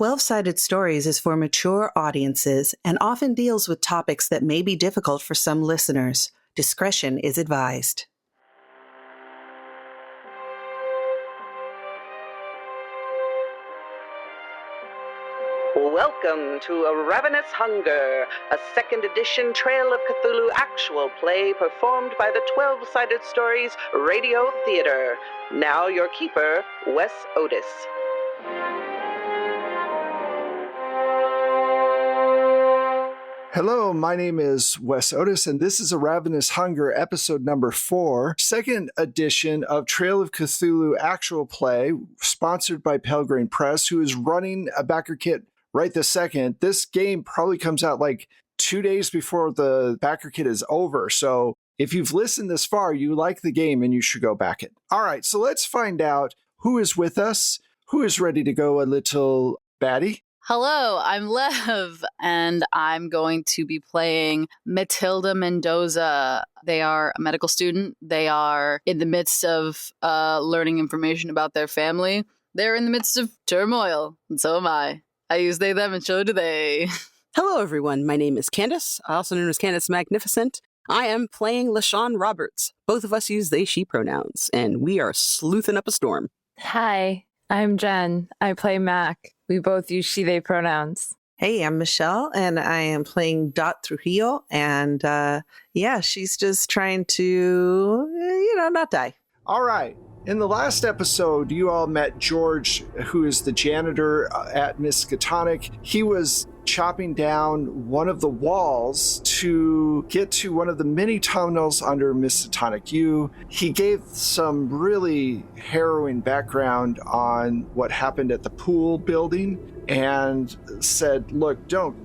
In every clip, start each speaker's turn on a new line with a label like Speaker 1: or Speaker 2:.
Speaker 1: 12-Sided Stories is for mature audiences and often deals with topics that may be difficult for some listeners. Discretion is advised. Welcome to A Ravenous Hunger, a second edition Trail of Cthulhu actual play performed by the 12-Sided Stories Radio Theater. Now your keeper, Wes Otis.
Speaker 2: Hello, my name is Wes Otis, and this is A Ravenous Hunger, episode number 4, second edition of Trail of Cthulhu actual play, sponsored by Pelgrane Press, who is running a backer kit right this second. This game probably comes out like 2 days before the backer kit is over, so if you've listened this far, you like the game and you should go back it. All right, so let's find out who is with us, who is ready to go a little batty.
Speaker 3: Hello, I'm Lev, and I'm going to be playing Matilda Mendoza. They are a medical student. They are in the midst of learning information about their family. They're in the midst of turmoil, and so am I. I use they, them, and so do they.
Speaker 4: Hello, everyone. My name is Candace, also known as Candace Magnificent. I am playing LaShawn Roberts. Both of us use they, she pronouns, and we are sleuthing up a storm.
Speaker 5: Hi, I'm Jen. I play Mac. We both use she, they pronouns.
Speaker 1: Hey, I'm Michelle, and I am playing Dot Trujillo, and she's just trying to, not die.
Speaker 2: All right. In the last episode, you all met George, who is the janitor at Miskatonic. He was chopping down one of the walls to get to one of the many tunnels under Miskatonic U. He gave some really harrowing background on what happened at the pool building and said, look, don't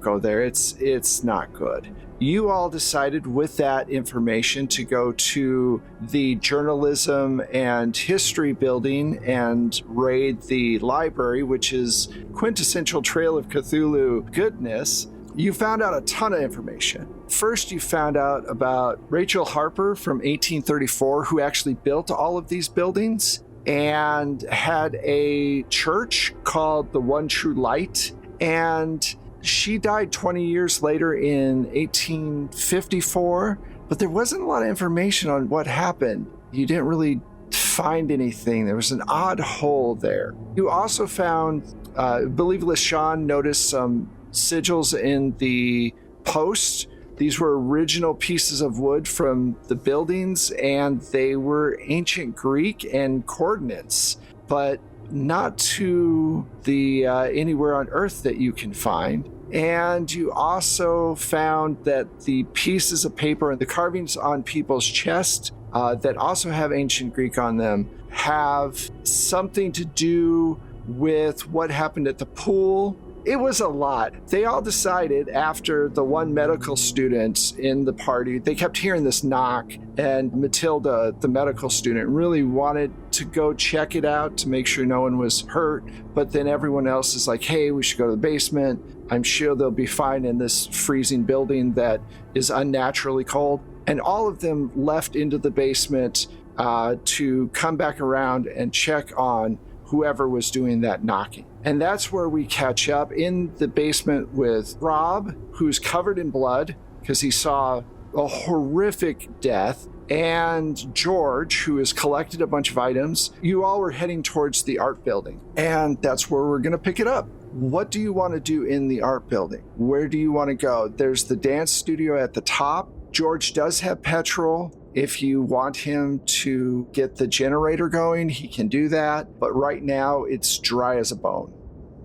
Speaker 2: go there. It's not good. You all decided with that information to go to the journalism and history building and raid the library, which is quintessential Trail of Cthulhu goodness. You found out a ton of information. First, you found out about Rachel Harper from 1834, who actually built all of these buildings and had a church called the One True Light. And she died 20 years later in 1854, but there wasn't a lot of information on what happened. You didn't really find anything. There was an odd hole there. You also found, I believe LaShawn noticed some sigils in the post. These were original pieces of wood from the buildings, and they were ancient Greek and coordinates, but not to the anywhere on Earth that you can find. And you also found that the pieces of paper and the carvings on people's chest that also have ancient Greek on them have something to do with what happened at the pool. It was a lot. They all decided after the one medical student in the party, they kept hearing this knock, and Matilda, the medical student, really wanted to go check it out to make sure no one was hurt. But then everyone else is like, hey, we should go to the basement. I'm sure they'll be fine in this freezing building that is unnaturally cold. And all of them left into the basement to come back around and check on whoever was doing that knocking. And that's where we catch up in the basement with Rob, who's covered in blood because he saw a horrific death, and George, who has collected a bunch of items. You all were heading towards the art building, and that's where we're going to pick it up. What do you want to do in the art building? Where do you want to go? There's the dance studio at the top. George does have petrol. If you want him to get the generator going, he can do that. But right now, it's dry as a bone.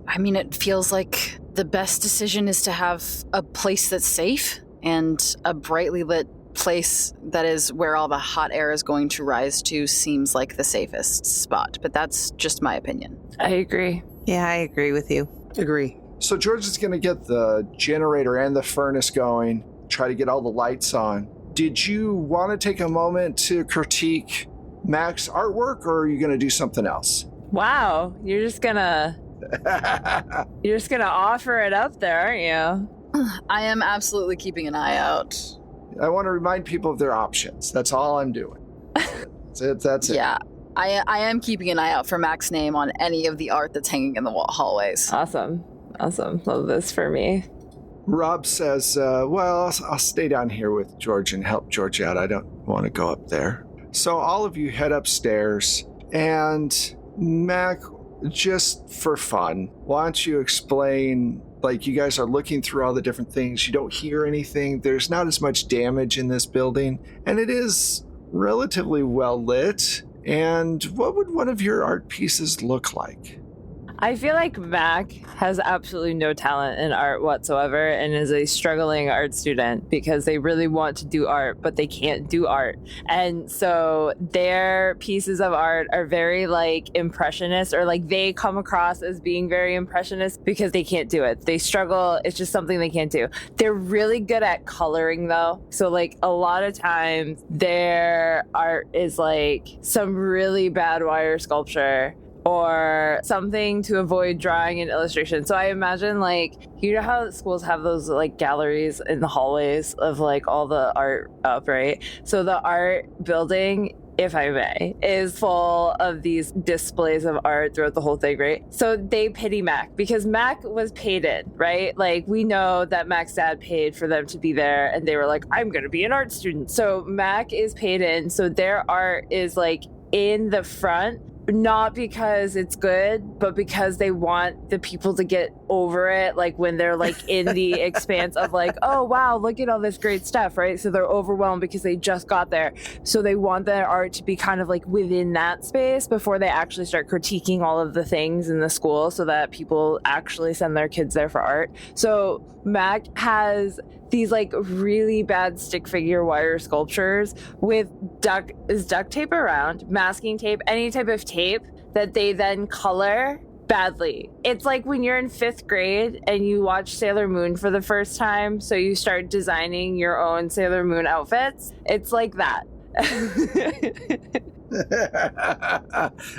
Speaker 3: I mean, it feels like the best decision is to have a place that's safe and a brightly lit place that is where all the hot air is going to rise to seems like the safest spot. But that's just my opinion.
Speaker 5: I agree.
Speaker 1: Yeah, I agree with you.
Speaker 4: Agree.
Speaker 2: So George is going to get the generator and the furnace going, try to get all the lights on. Did you want to take a moment to critique Mac's artwork, or are you going to do something else?
Speaker 5: Wow, you're just gonna offer it up there, aren't you?
Speaker 3: I am absolutely keeping an eye out.
Speaker 2: I want to remind people of their options. That's all I'm doing. That's it.
Speaker 3: Yeah. I am keeping an eye out for Mac's name on any of the art that's hanging in the hallways.
Speaker 5: Awesome. Love this for me.
Speaker 2: Rob says, well, I'll stay down here with George and help George out. I don't want to go up there. So all of you head upstairs, and Mac, just for fun, why don't you explain, like, you guys are looking through all the different things. You don't hear anything. There's not as much damage in this building, and it is relatively well lit. And what would one of your art pieces look like?
Speaker 5: I feel like Mac has absolutely no talent in art whatsoever and is a struggling art student because they really want to do art, but they can't do art. And so their pieces of art are very like impressionist, or like they come across as being very impressionist because they can't do it. They struggle. It's just something they can't do. They're really good at coloring though. So like a lot of times their art is like some really bad wire sculpture or something to avoid drawing and illustration. So I imagine, like, you know how schools have those like galleries in the hallways of like all the art up, right? So the art building, if I may, is full of these displays of art throughout the whole thing, right? So they pity Mac because Mac was paid in, right? Like, we know that Mac's dad paid for them to be there, and they were like, I'm gonna be an art student. So Mac is paid in, so their art is like in the front, not because it's good, but because they want the people to get over it, like when they're like in the expanse of like, oh wow, look at all this great stuff, right? So they're overwhelmed because they just got there. So they want their art to be kind of like within that space before they actually start critiquing all of the things in the school so that people actually send their kids there for art. So Mac has these like really bad stick figure wire sculptures with duct tape around, masking tape, any type of tape that they then color badly. It's like when you're in 5th grade and you watch Sailor Moon for the first time, so you start designing your own Sailor Moon outfits. It's like that.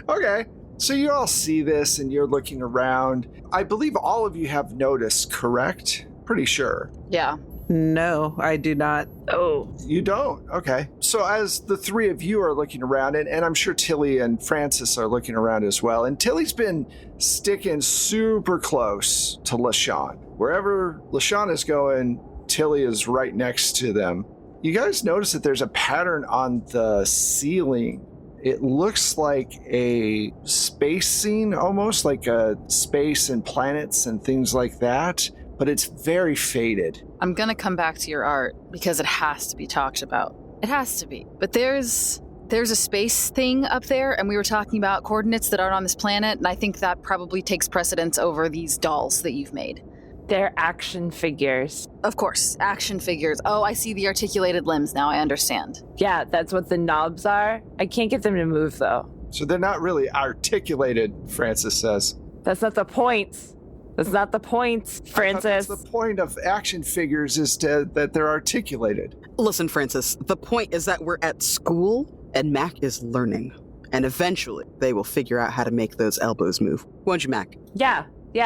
Speaker 2: Okay. So you all see this and you're looking around. I believe all of you have noticed, correct? Pretty sure.
Speaker 3: Yeah.
Speaker 1: No, I do not.
Speaker 3: Oh.
Speaker 2: You don't? Okay. So as the three of you are looking around, and I'm sure Tilly and Francis are looking around as well, and Tilly's been sticking super close to LaShawn. Wherever LaShawn is going, Tilly is right next to them. You guys notice that there's a pattern on the ceiling. It looks like a space scene, almost like a space and planets and things like that, but it's very faded.
Speaker 3: I'm gonna come back to your art because it has to be talked about. It has to be. But there's a space thing up there, and we were talking about coordinates that aren't on this planet, and I think that probably takes precedence over these dolls that you've made.
Speaker 5: They're action figures.
Speaker 3: Of course, action figures. Oh, I see the articulated limbs now, I understand.
Speaker 5: Yeah, that's what the knobs are. I can't get them to move though.
Speaker 2: So they're not really articulated, Francis says.
Speaker 5: That's not the point. That's not the point, Francis.
Speaker 2: That's the point of action figures is that they're articulated.
Speaker 4: Listen, Francis, the point is that we're at school and Mac is learning. And eventually they will figure out how to make those elbows move. Won't you, Mac?
Speaker 5: Yeah,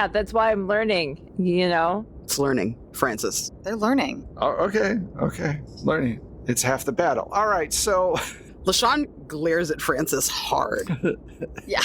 Speaker 5: that's why I'm learning, you know?
Speaker 4: It's learning, Francis.
Speaker 3: They're learning.
Speaker 2: Oh, okay. Learning. It's half the battle. All right, so...
Speaker 4: LaShawn glares at Francis hard.
Speaker 3: Yeah.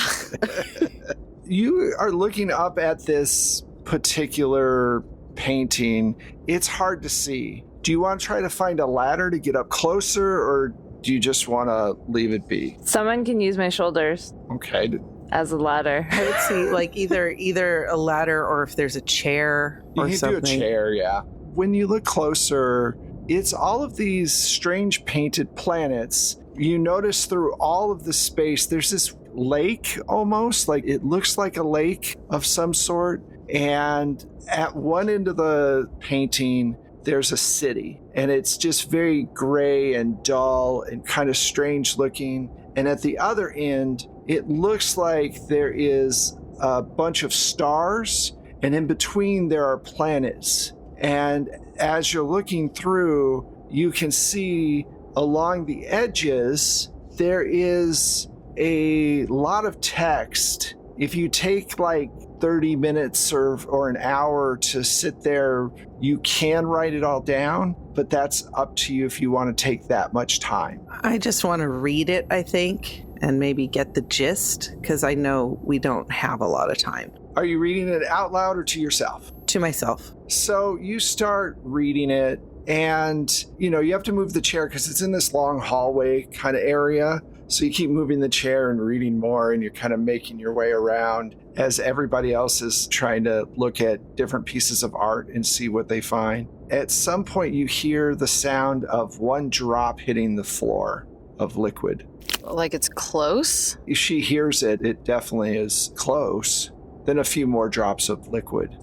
Speaker 2: You are looking up at this particular painting. It's hard to see. Do you want to try to find a ladder to get up closer, or do you just want to leave it be?
Speaker 5: Someone can use my shoulders
Speaker 2: Okay.
Speaker 5: as a ladder.
Speaker 1: I would see like either a ladder or if there's a chair or
Speaker 2: You can
Speaker 1: something.
Speaker 2: do a chair, yeah. When you look closer, it's all of these strange painted planets. You notice through all of the space, there's this lake almost, like it looks like a lake of some sort. And at one end of the painting, there's a city, and it's just very gray and dull and kind of strange looking. And at the other end, it looks like there is a bunch of stars, and in between there are planets. And as you're looking through, you can see along the edges, there is a lot of text. If you take like 30 minutes or an hour to sit there, you can write it all down, but that's up to you if you want to take that much time.
Speaker 1: I just want to read it, I think.
Speaker 6: and maybe get the gist, because I know we don't have a lot of time.
Speaker 2: Are you reading it out loud or to yourself?
Speaker 6: To myself.
Speaker 2: So you start reading it, and, you have to move the chair because it's in this long hallway kind of area. So you keep moving the chair and reading more, and you're kind of making your way around as everybody else is trying to look at different pieces of art and see what they find. At some point, you hear the sound of one drop hitting the floor of liquid.
Speaker 3: Like it's close?
Speaker 2: She hears it. It definitely is close. Then a few more drops of liquid.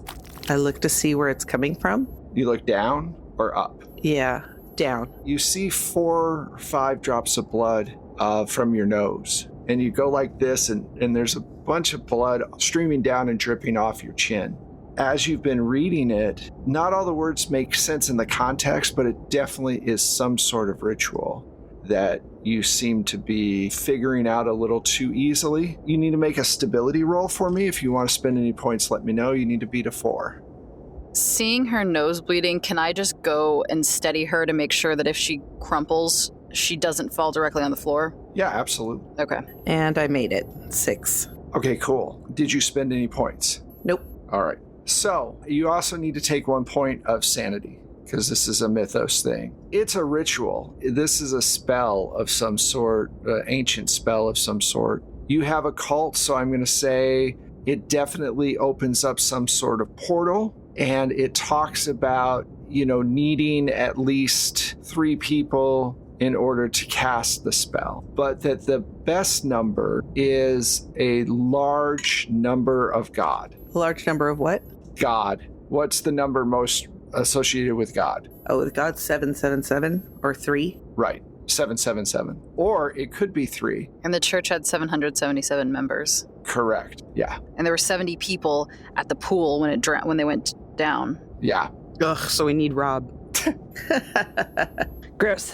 Speaker 6: I look to see where it's coming from.
Speaker 2: You look down or up?
Speaker 6: Yeah, down.
Speaker 2: You see 4 or 5 drops of blood from your nose. And you go like this, and there's a bunch of blood streaming down and dripping off your chin. As you've been reading it, not all the words make sense in the context, but it definitely is some sort of ritual that you seem to be figuring out a little too easily. You need to make a stability roll for me. If you want to spend any points, let me know. You need to beat a 4.
Speaker 3: Seeing her nose bleeding, can I just go and steady her to make sure that if she crumples, she doesn't fall directly on the floor?
Speaker 2: Yeah, absolutely.
Speaker 3: Okay.
Speaker 6: And I made it. 6.
Speaker 2: Okay, cool. Did you spend any points?
Speaker 6: Nope.
Speaker 2: All right. So you also need to take 1 point of sanity, because this is a mythos thing. It's a ritual. This is a spell of some sort, ancient spell of some sort. You have a cult, so I'm going to say it definitely opens up some sort of portal, and it talks about, needing at least 3 people in order to cast the spell. But that the best number is a large number of God.
Speaker 6: A large number of what?
Speaker 2: God. What's the number most associated with God?
Speaker 6: Oh, with God, 777 or 3?
Speaker 2: Right, 777. Or it could be 3.
Speaker 3: And the church had 777 members.
Speaker 2: Correct. Yeah.
Speaker 3: And there were 70 people at the pool when they went down.
Speaker 2: Yeah.
Speaker 6: Ugh, so we need Rob.
Speaker 5: Gross.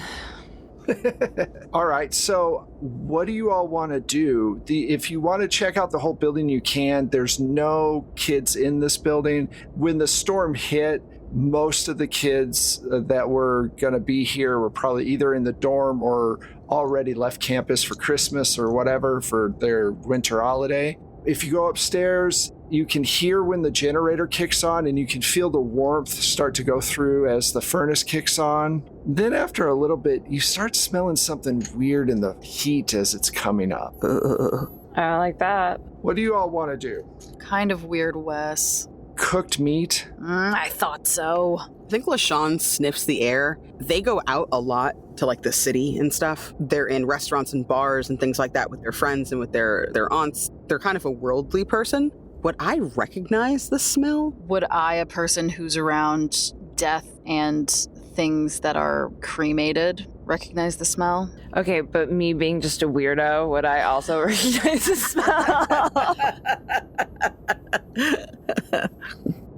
Speaker 2: All right, so what do you all want to do? If you want to check out the whole building, you can. There's no kids in this building. When the storm hit, most of the kids that were going to be here were probably either in the dorm or already left campus for Christmas or whatever for their winter holiday. If you go upstairs, you can hear when the generator kicks on, and you can feel the warmth start to go through as the furnace kicks on. Then after a little bit, you start smelling something weird in the heat as it's coming up.
Speaker 5: I don't like that.
Speaker 2: What do you all want to do?
Speaker 3: Kind of weird, Wes.
Speaker 2: Cooked meat?
Speaker 3: I thought so.
Speaker 4: I think LaShawn sniffs the air. They go out a lot to like the city and stuff. They're in restaurants and bars and things like that with their friends and with their aunts. They're kind of a worldly person. Would I recognize the smell?
Speaker 3: Would I, a person who's around death and things that are cremated, recognize the smell?
Speaker 5: Okay, but me being just a weirdo, would I also recognize the smell?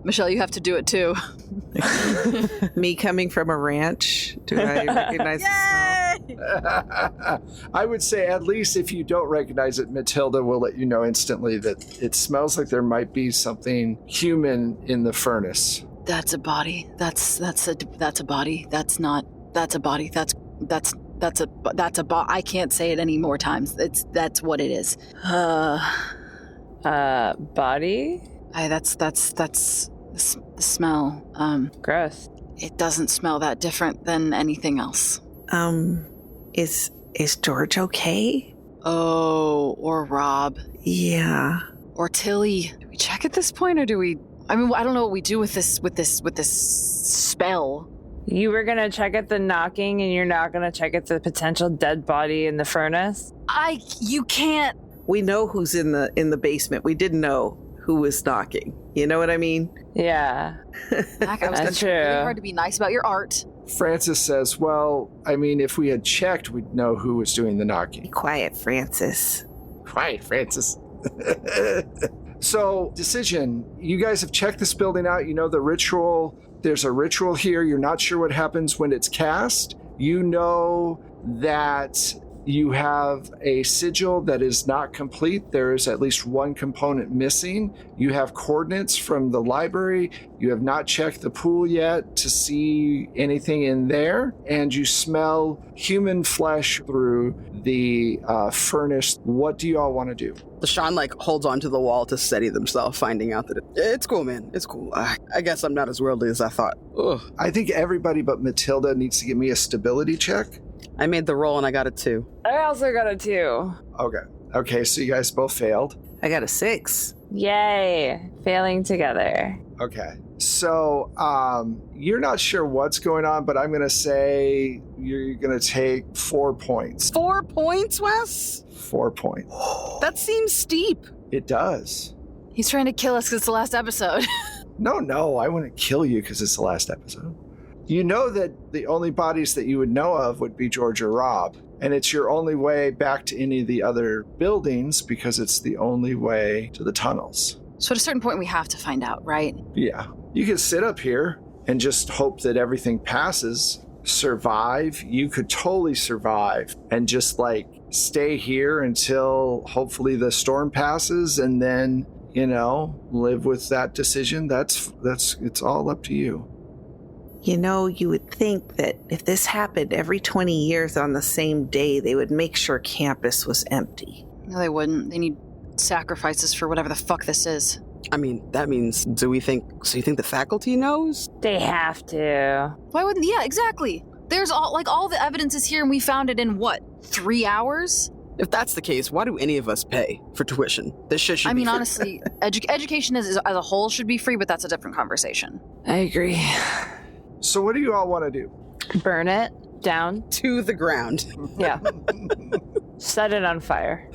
Speaker 3: Michelle, you have to do it too.
Speaker 6: Me coming from a ranch, do I recognize the smell?
Speaker 2: I would say at least if you don't recognize it, Matilda will let you know instantly that it smells like there might be something human in the furnace.
Speaker 3: That's a body. That's a body. That's a body. That's a body. I can't say it any more times. That's what it is.
Speaker 5: Body?
Speaker 3: That's the smell.
Speaker 5: Gross.
Speaker 3: It doesn't smell that different than anything else.
Speaker 6: Is George okay?
Speaker 3: Oh, or Rob.
Speaker 6: Yeah.
Speaker 3: Or Tilly. Do we check at this point, or do we? I mean, I don't know what we do with this spell.
Speaker 5: You were gonna check at the knocking, and you're not gonna check at the potential dead body in the furnace?
Speaker 3: You can't.
Speaker 6: We know who's in the basement. We didn't know who was knocking. You know what I mean?
Speaker 5: Yeah.
Speaker 3: Mac, I was
Speaker 5: That's
Speaker 3: trying really
Speaker 5: true.
Speaker 3: hard to be nice about your art.
Speaker 2: Francis says, well, I mean, if we had checked, we'd know who was doing the
Speaker 6: Be
Speaker 2: knocking.
Speaker 6: quiet, Francis.
Speaker 2: Quiet, Francis. So, decision. You guys have checked this building out. You know the ritual. There's a ritual here. You're not sure what happens when it's cast. You know that You have a sigil that is not complete. There is at least one component missing. You have coordinates from the library. You have not checked the pool yet to see anything in there. And you smell human flesh through the furnace. What do you all want to do?
Speaker 4: LaShawn, like, holds onto the wall to steady themselves, finding out that it's cool, man. It's cool. I guess I'm not as worldly as I thought. Ugh.
Speaker 2: I think everybody but Matilda needs to give me a stability check.
Speaker 4: I made the roll and I got a 2.
Speaker 5: I also got a 2.
Speaker 2: Okay, so you guys both failed.
Speaker 6: I got a 6.
Speaker 5: Yay. Failing together.
Speaker 2: Okay. So, you're not sure what's going on, but I'm going to say you're going to take 4 points.
Speaker 4: 4 points, Wes?
Speaker 2: 4 points.
Speaker 4: That seems steep.
Speaker 2: It does.
Speaker 3: He's trying to kill us because it's the last episode.
Speaker 2: No, I wouldn't kill you because it's the last episode. You know that the only bodies that you would know of would be George or Rob, and it's your only way back to any of the other buildings because it's the only way to the tunnels.
Speaker 3: So at a certain point, we have to find out, right?
Speaker 2: Yeah. You could sit up here and just hope that everything passes, survive. You could totally survive and just like stay here until hopefully the storm passes and then, live with that decision. It's all up to you.
Speaker 6: You would think that if this happened every 20 years on the same day, they would make sure campus was empty.
Speaker 3: No, they wouldn't. They need sacrifices for whatever the fuck this is.
Speaker 4: I mean, that means, so you think the faculty knows?
Speaker 5: They have to.
Speaker 3: Why wouldn't? Yeah, exactly. There's all the evidence is here and we found it in 3 hours?
Speaker 4: If that's the case, why do any of us pay for tuition? This shit should be free.
Speaker 3: Honestly, education as a whole should be free, but that's a different conversation.
Speaker 5: I agree.
Speaker 2: So what do you all want to do?
Speaker 5: Burn it down.
Speaker 4: To the ground.
Speaker 5: Yeah. Set it on fire.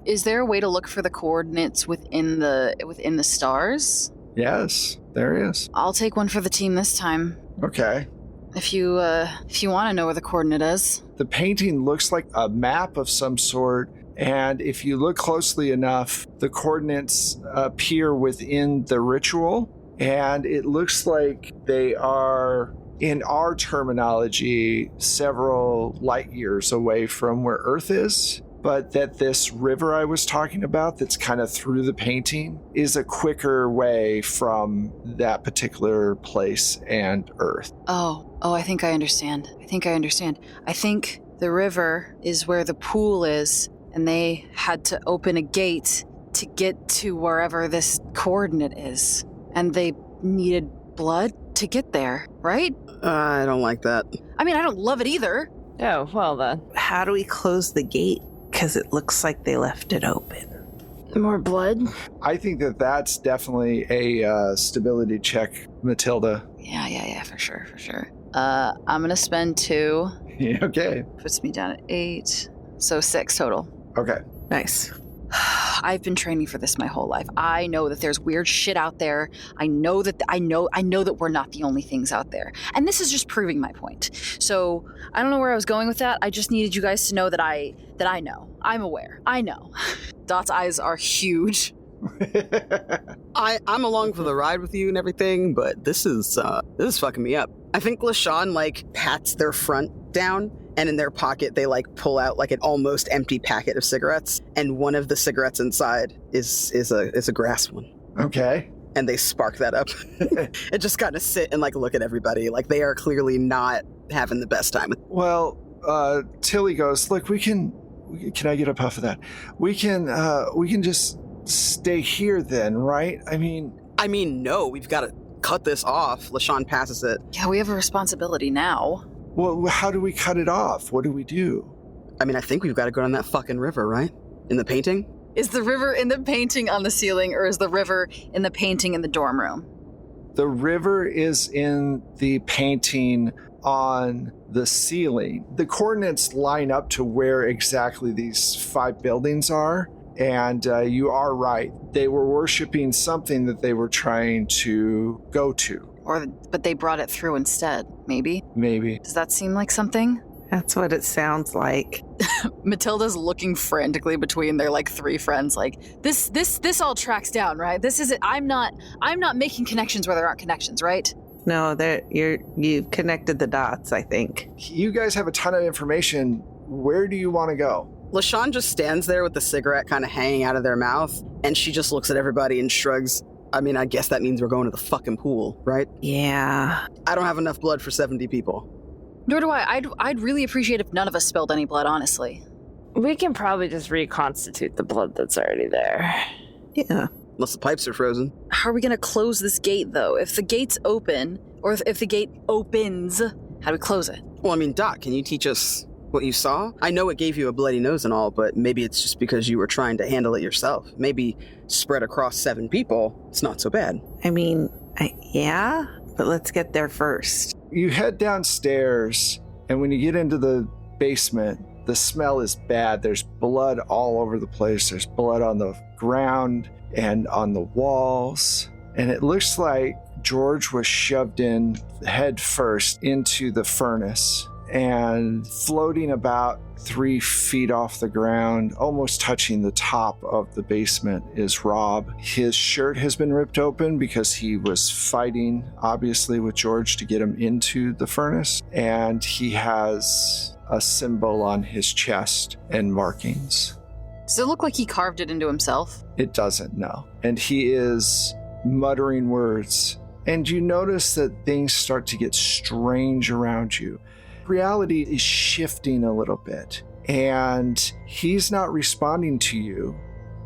Speaker 3: Is there a way to look for the coordinates within the stars?
Speaker 2: Yes, there is.
Speaker 3: I'll take one for the team this time.
Speaker 2: Okay.
Speaker 3: If you want to know where the coordinate is.
Speaker 2: The painting looks like a map of some sort, and if you look closely enough, the coordinates appear within the ritual, and it looks like they are, in our terminology, several light years away from where Earth is, but that this river I was talking about that's kind of through the painting is a quicker way from that particular place and Earth.
Speaker 3: Oh, I think I understand. I think the river is where the pool is, and they had to open a gate to get to wherever this coordinate is. And they needed blood to get there, right?
Speaker 4: I don't like that.
Speaker 3: I mean, I don't love it either.
Speaker 5: Oh, well then.
Speaker 6: How do we close the gate? Because it looks like they left it open.
Speaker 5: More blood?
Speaker 2: I think that's definitely a stability check, Matilda.
Speaker 3: Yeah, for sure. I'm going to spend 2.
Speaker 2: Yeah, okay.
Speaker 3: Puts me down at 8. So 6 total.
Speaker 2: Okay.
Speaker 6: Nice.
Speaker 3: I've been training for this my whole life. I know that there's weird shit out there. I know that we're not the only things out there. And this is just proving my point. So I don't know where I was going with that. I just needed you guys to know that I know. I'm aware. I know. Dot's eyes are huge.
Speaker 4: I'm along for the ride with you and everything, but this is fucking me up. I think LaShawn pats their front down, and in their pocket they pull out an almost empty packet of cigarettes, and one of the cigarettes inside is a grass one.
Speaker 2: Okay.
Speaker 4: And they spark that up. And just kind of sit and look at everybody. They are clearly not having the best time.
Speaker 2: Well, Tilly goes, look, can I get a puff of that? We can just stay here then, right? I mean,
Speaker 4: no, we've got to cut this off. LaShawn passes it.
Speaker 3: Yeah, we have a responsibility now.
Speaker 2: Well, how do we cut it off? What do we do?
Speaker 4: I think we've got to go down that fucking river, right? In the painting?
Speaker 3: Is the river in the painting on the ceiling, or is the river in the painting in the dorm room?
Speaker 2: The river is in the painting on the ceiling. The coordinates line up to where exactly these 5 buildings are, and you are right. They were worshiping something that they were trying to go to.
Speaker 3: But they brought it through instead, maybe?
Speaker 2: Maybe.
Speaker 3: Does that seem like something?
Speaker 6: That's what it sounds like.
Speaker 3: Matilda's looking frantically between their 3 friends, this all tracks down, right? This is it. I'm not making connections where there aren't connections, right?
Speaker 6: No, you've connected the dots, I think.
Speaker 2: You guys have a ton of information. where do you want to go?
Speaker 4: LaShawn just stands there with the cigarette kind of hanging out of their mouth, and she just looks at everybody and shrugs. I mean, I guess that means we're going to the fucking pool, right?
Speaker 6: Yeah.
Speaker 4: I don't have enough blood for 70 people.
Speaker 3: Nor do I. I'd really appreciate if none of us spilled any blood, honestly.
Speaker 5: We can probably just reconstitute the blood that's already there.
Speaker 6: Yeah.
Speaker 4: Unless the pipes are frozen.
Speaker 3: How are we going to close this gate, though? If the gate's open, or if the gate opens, how do we close it?
Speaker 4: Well, I mean, Doc, can you teach us what you saw? I know it gave you a bloody nose and all, but maybe it's just because you were trying to handle it yourself. Maybe spread across 7 people, it's not so bad.
Speaker 6: I mean, yeah, but let's get there first.
Speaker 2: You head downstairs, and when you get into the basement, the smell is bad. There's blood all over the place. There's blood on the ground and on the walls. And it looks like George was shoved in head first into the furnace, and floating about 3 feet off the ground, almost touching the top of the basement, is Rob. His shirt has been ripped open because he was fighting, obviously, with George to get him into the furnace. And he has a symbol on his chest and markings.
Speaker 3: Does it look like he carved it into himself?
Speaker 2: It doesn't, no. And he is muttering words. And you notice that things start to get strange around you. Reality is shifting a little bit, and he's not responding to you,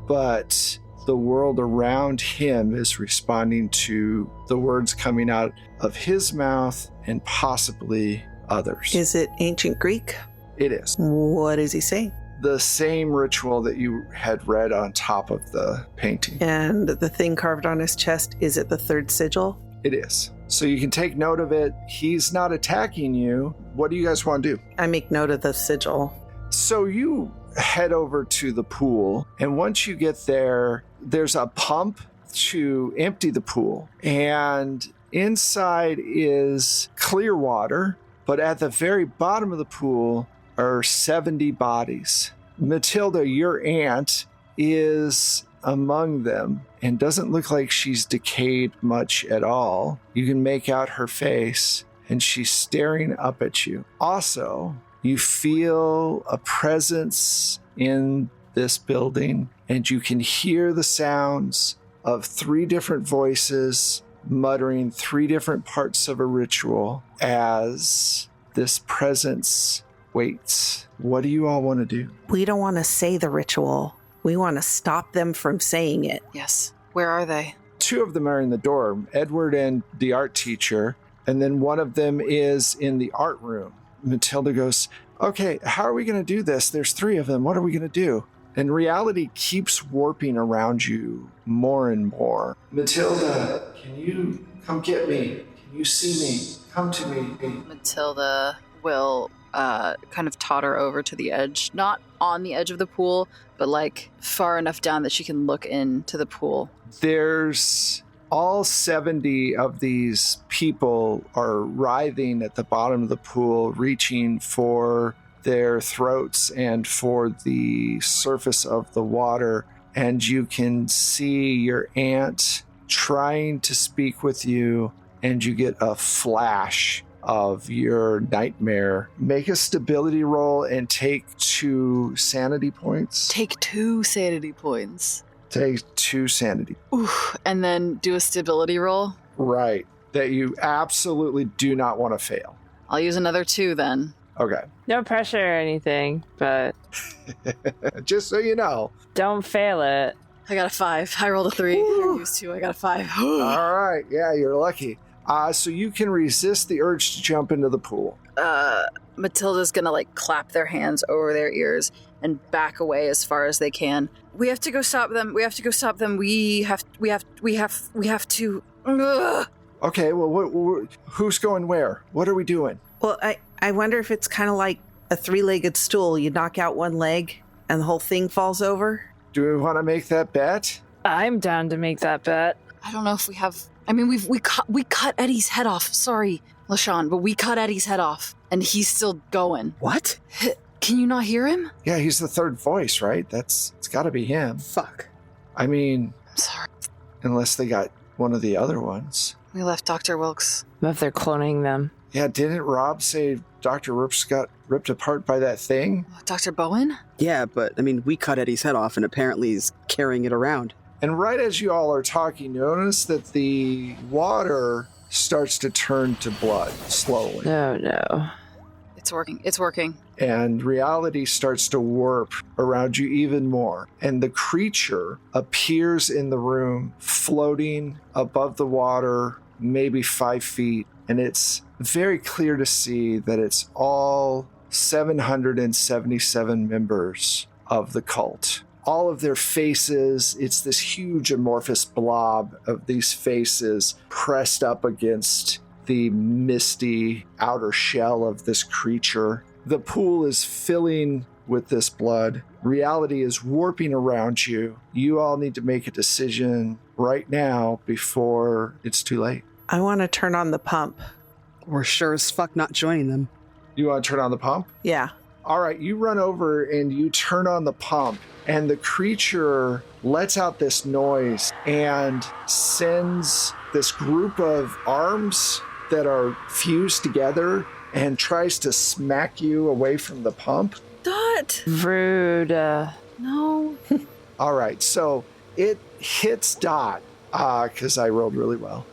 Speaker 2: but the world around him is responding to the words coming out of his mouth and possibly others.
Speaker 6: Is it ancient Greek?
Speaker 2: It is.
Speaker 6: What is he saying?
Speaker 2: The same ritual that you had read on top of the painting.
Speaker 6: And the thing carved on his chest, is it the 3rd sigil?
Speaker 2: It is. So you can take note of it. He's not attacking you. What do you guys want to do?
Speaker 6: I make note of the sigil.
Speaker 2: So you head over to the pool, and once you get there, there's a pump to empty the pool. And inside is clear water, but at the very bottom of the pool are 70 bodies. Matilda, your aunt, is among them and doesn't look like she's decayed much at all. You can make out her face, and she's staring up at you. Also, you feel a presence in this building, and you can hear the sounds of 3 different voices muttering 3 different parts of a ritual as this presence waits. What do you all want to do?
Speaker 6: We don't want to say the ritual. We want to stop them from saying it.
Speaker 3: Yes. Where are they?
Speaker 2: 2 of them are in the dorm, Edward and the art teacher, and then one of them is in the art room. Matilda goes, okay, how are we going to do this? There's 3 of them. What are we going to do? And reality keeps warping around you more and more. Matilda, can you come get me? Can you see me? Come to me.
Speaker 3: Matilda will kind of totter over to the edge, not on the edge of the pool, but like far enough down that she can look into the pool.
Speaker 2: There's all 70 of these people are writhing at the bottom of the pool, reaching for their throats and for the surface of the water. And you can see your aunt trying to speak with you, and you get a flash of your nightmare. Make a stability roll and take 2 sanity points.
Speaker 3: Take 2 sanity points.
Speaker 2: Take 2 sanity.
Speaker 3: Ooh, and then do a stability roll.
Speaker 2: Right. That you absolutely do not want to fail.
Speaker 3: I'll use another 2 then.
Speaker 2: Okay.
Speaker 5: No pressure or anything, but
Speaker 2: just so you know.
Speaker 5: Don't fail it.
Speaker 3: I got a 5. I rolled a 3. I used 2. I got a 5.
Speaker 2: All right. Yeah, you're lucky. So you can resist the urge to jump into the pool.
Speaker 3: Matilda's gonna like clap their hands over their ears and back away as far as they can. We have to go stop them. We have to go stop them. We have to. Ugh.
Speaker 2: Okay. Well, who's going where? What are we doing?
Speaker 6: Well, I wonder if it's kind of like a 3-legged stool. You knock out one leg and the whole thing falls over.
Speaker 2: Do we want to make that bet?
Speaker 5: I'm down to make that bet.
Speaker 3: I don't know if we have. I mean, we cut Eddie's head off. Sorry, LaShawn, but we cut Eddie's head off, and he's still going.
Speaker 2: What?
Speaker 3: Can you not hear him?
Speaker 2: Yeah, he's the 3rd voice, right? It's got to be him.
Speaker 4: Fuck.
Speaker 2: I mean,
Speaker 3: I'm sorry.
Speaker 2: Unless they got one of the other ones.
Speaker 3: We left Dr. Wilkes.
Speaker 5: What if they're cloning them?
Speaker 2: Yeah, didn't Rob say Dr. Roops got ripped apart by that thing?
Speaker 3: Dr. Bowen?
Speaker 4: Yeah, but I mean, we cut Eddie's head off and apparently he's carrying it around.
Speaker 2: And right as you all are talking, notice that the water starts to turn to blood slowly.
Speaker 5: No.
Speaker 3: It's working. It's working.
Speaker 2: And reality starts to warp around you even more. And the creature appears in the room, floating above the water, maybe 5 feet. And it's very clear to see that it's all 777 members of the cult. All of their faces, it's this huge amorphous blob of these faces pressed up against the misty outer shell of this creature. The pool is filling with this blood. Reality is warping around you. You all need to make a decision right now before it's too late.
Speaker 6: I want to turn on the pump.
Speaker 4: We're sure as fuck not joining them.
Speaker 2: You want to turn on the pump?
Speaker 6: Yeah.
Speaker 2: All right, you run over and you turn on the pump, and the creature lets out this noise and sends this group of arms that are fused together and tries to smack you away from the pump.
Speaker 3: Dot!
Speaker 5: Rude.
Speaker 3: No.
Speaker 2: All right, so it hits Dot, because I rolled really well.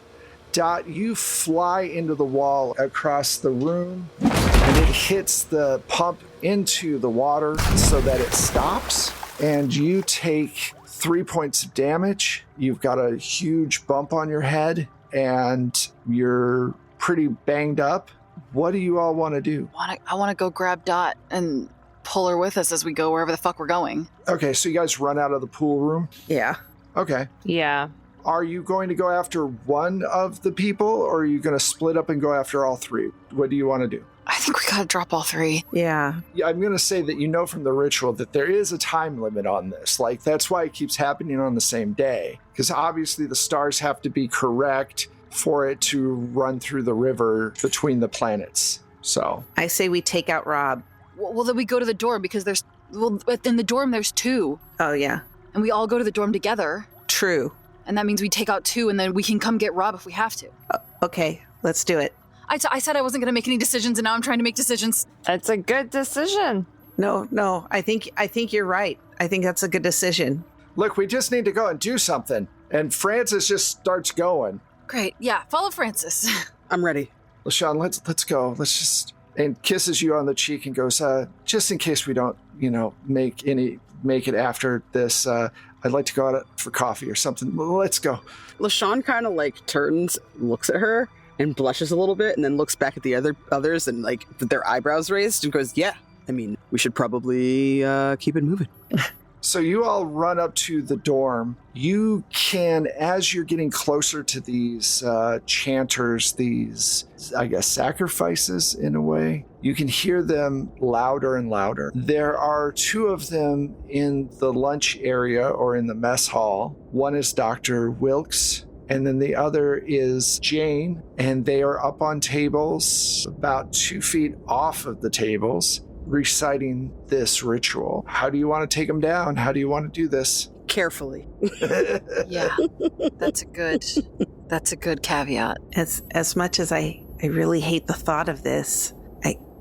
Speaker 2: Dot, you fly into the wall across the room, and it hits the pump into the water so that it stops, and you take 3 points of damage. You've got a huge bump on your head, and you're pretty banged up. What do you all want to do?
Speaker 3: I want to go grab Dot and pull her with us as we go wherever the fuck we're going.
Speaker 2: Okay, so you guys run out of the pool room?
Speaker 6: Yeah.
Speaker 2: Okay.
Speaker 5: Yeah.
Speaker 2: Are you going to go after one of the people, or are you going to split up and go after all three? What do you want to do?
Speaker 3: I think we gotta drop all three.
Speaker 6: Yeah.
Speaker 2: Yeah, I'm going to say that you know from the ritual that there is a time limit on this. Like, that's why it keeps happening on the same day. Because obviously the stars have to be correct for it to run through the river between the planets. So
Speaker 6: I say we take out Rob.
Speaker 3: Well, then we go to the dorm because in the dorm there's two.
Speaker 6: Oh, yeah.
Speaker 3: And we all go to the dorm together.
Speaker 6: True.
Speaker 3: And that means we take out two and then we can come get Rob if we have to.
Speaker 6: Okay, let's do it.
Speaker 3: I said I wasn't going to make any decisions, and now I'm trying to make decisions.
Speaker 5: That's a good decision.
Speaker 6: No, I think you're right. I think that's a good decision.
Speaker 2: look, we just need to go and do something. And Francis just starts going.
Speaker 3: Great. Yeah, follow Francis.
Speaker 4: I'm ready.
Speaker 2: LaShawn, let's go. Let's just... And kisses you on the cheek and goes, just in case we don't, make it after this, I'd like to go out for coffee or something. Let's go.
Speaker 4: LaShawn kind of turns, looks at her, and blushes a little bit, and then looks back at the others and with their eyebrows raised and goes, yeah, I mean, we should probably keep it moving.
Speaker 2: So you all run up to the dorm. You can, as you're getting closer to these chanters, these, I guess, sacrifices in a way, you can hear them louder and louder. There are two of them in the lunch area or in the mess hall. One is Dr. Wilkes, and then the other is Jane, and they are up on tables about 2 feet off of the tables, reciting this ritual. How do you want to take them down? How do you want to do this?
Speaker 4: Carefully.
Speaker 3: Yeah, that's a good caveat.
Speaker 6: As much as I really hate the thought of this,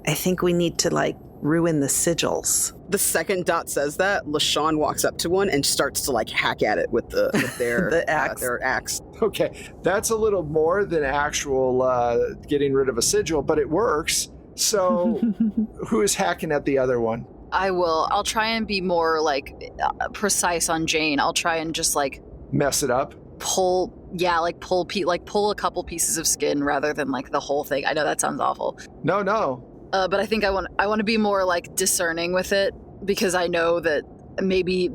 Speaker 6: I think we need to ruin the sigils.
Speaker 4: The second Dot says that, LaShawn walks up to one and starts to hack at it with their
Speaker 6: the axe.
Speaker 4: Their axe.
Speaker 2: Okay, that's a little more than actual getting rid of a sigil, but it works. So who is hacking at the other one?
Speaker 3: I will. I'll try and be more precise on Jane. I'll try and just
Speaker 2: Mess it up?
Speaker 3: pull a couple pieces of skin rather than the whole thing. I know that sounds awful.
Speaker 2: No.
Speaker 3: But I think I want to be more discerning with it, because I know that maybe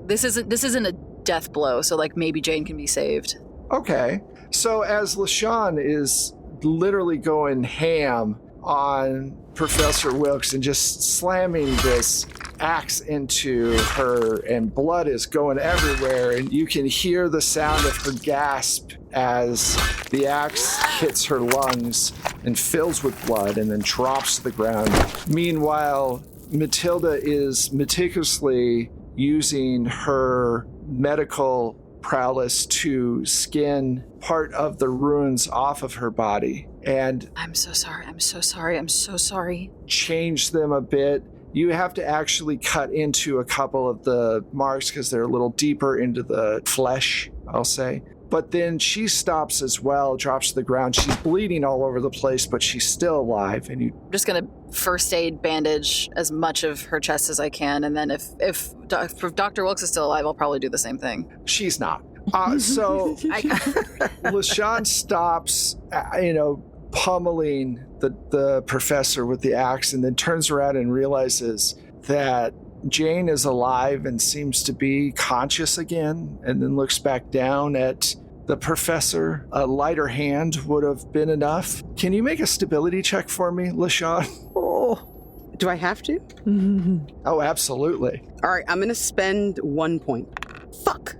Speaker 3: this isn't a death blow, so maybe Jane can be saved.
Speaker 2: Okay. So as LaShawn is literally going ham on Professor Wilkes and just slamming this axe into her, and blood is going everywhere, and you can hear the sound of her gasp as the axe hits her lungs and fills with blood and then drops to the ground. Meanwhile, Matilda is meticulously using her medical prowess to skin part of the runes off of her body and
Speaker 3: I'm so sorry. I'm so sorry. I'm so sorry.
Speaker 2: change them a bit. You have to actually cut into a couple of the marks because they're a little deeper into the flesh, I'll say. But then she stops as well, drops to the ground. She's bleeding all over the place, but she's still alive. And
Speaker 3: I'm just going to first aid bandage as much of her chest as I can. And then if Dr. Wilkes is still alive, I'll probably do the same thing.
Speaker 2: she's not. So LaShawn stops, pummeling the professor with the axe, and then turns around and realizes that Jane is alive and seems to be conscious again, and then looks back down at the professor. A lighter hand would have been enough. Can you make a stability check for me, LaShawn?
Speaker 4: Oh, do I have to?
Speaker 2: Oh, absolutely.
Speaker 4: All right, I'm going to spend 1 point. Fuck.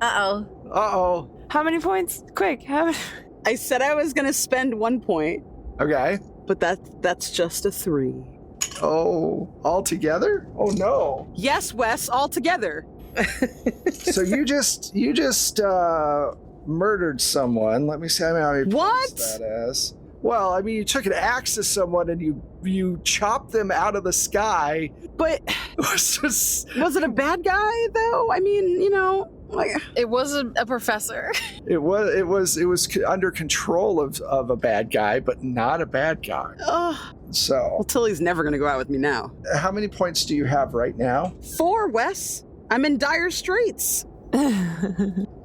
Speaker 3: Uh-oh.
Speaker 2: Uh-oh.
Speaker 5: How many points? Quick, how many?
Speaker 4: I said I was going to spend 1 point,
Speaker 2: Okay.
Speaker 4: but that's just a 3.
Speaker 2: Oh, all together? Oh, no.
Speaker 4: Yes, Wes, all together.
Speaker 2: So you just murdered someone. Let me see how many
Speaker 4: What?
Speaker 2: points that is. Well, I mean, you took an axe to someone and you chopped them out of the sky.
Speaker 4: But was it a bad guy though? I mean, like
Speaker 3: It was a professor.
Speaker 2: It was under control of a bad guy, but not a bad guy.
Speaker 4: well,
Speaker 2: So,
Speaker 4: Tilly's never gonna go out with me now.
Speaker 2: how many points do you have right now?
Speaker 4: 4, Wes. I'm in dire straits.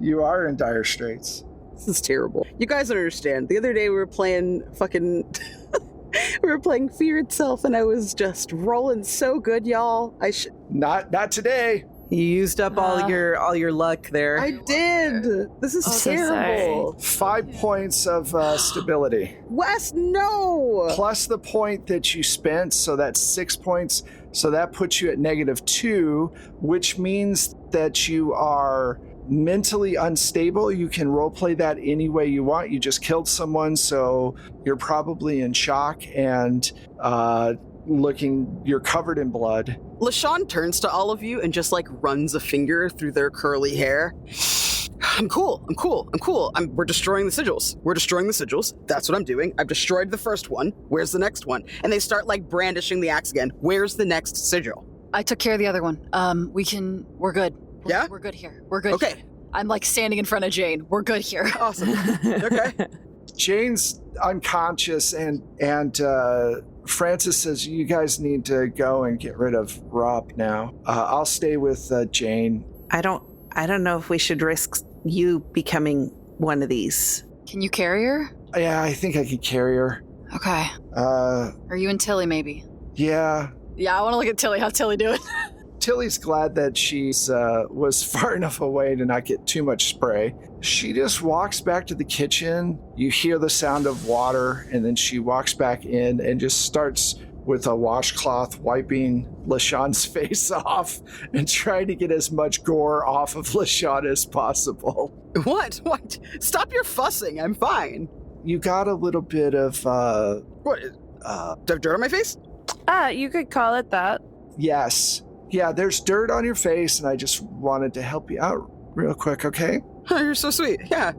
Speaker 2: You are in dire straits.
Speaker 4: This is terrible. You guys don't understand. The other day we were playing fucking we were playing Fear Itself, and I was just rolling so good, y'all.
Speaker 2: Not today.
Speaker 6: You used up all your luck there.
Speaker 4: I did. This is
Speaker 5: so
Speaker 4: terrible.
Speaker 2: 5 points of stability.
Speaker 4: Wes, no.
Speaker 2: Plus the point that you spent, so that's 6 points. So that puts you at -2, which means that you are mentally unstable. You can roleplay that any way you want. You just killed someone, so you're probably in shock and you're covered in blood.
Speaker 4: LaShawn turns to all of you and just like runs a finger through their curly hair. I'm cool. We're destroying the sigils. That's what I'm doing. I've destroyed the first one. Where's the next one? And they start like brandishing the axe again. Where's the next sigil?
Speaker 3: I took care of the other one. We're good.
Speaker 4: Yeah?
Speaker 3: We're good here. We're good
Speaker 4: Okay.
Speaker 3: here. I'm like standing in front of Jane. We're good here.
Speaker 4: Awesome. Okay.
Speaker 2: Jane's unconscious, and Francis says, you guys need to go and get rid of Rob now. I'll stay with Jane.
Speaker 6: I don't know if we should risk you becoming one of these.
Speaker 3: Can you carry her?
Speaker 2: Yeah, I think I could carry her.
Speaker 3: Okay. Are you and Tilly maybe?
Speaker 2: Yeah.
Speaker 3: Yeah, I want to look at Tilly. How's Tilly doing?
Speaker 2: Tilly's glad that she's was far enough away to not get too much spray. She just walks back to the kitchen. You hear the sound of water, and then she walks back in and just starts with a washcloth wiping LaShawn's face off and trying to get as much gore off of LaShawn as possible.
Speaker 4: What? Stop your fussing. I'm fine.
Speaker 2: You got a little bit of
Speaker 4: What? Do I have dirt on my face?
Speaker 5: You could call it that.
Speaker 2: yes. Yeah, there's dirt on your face, and I just wanted to help you out real quick, okay?
Speaker 4: Oh, you're so sweet. Yeah.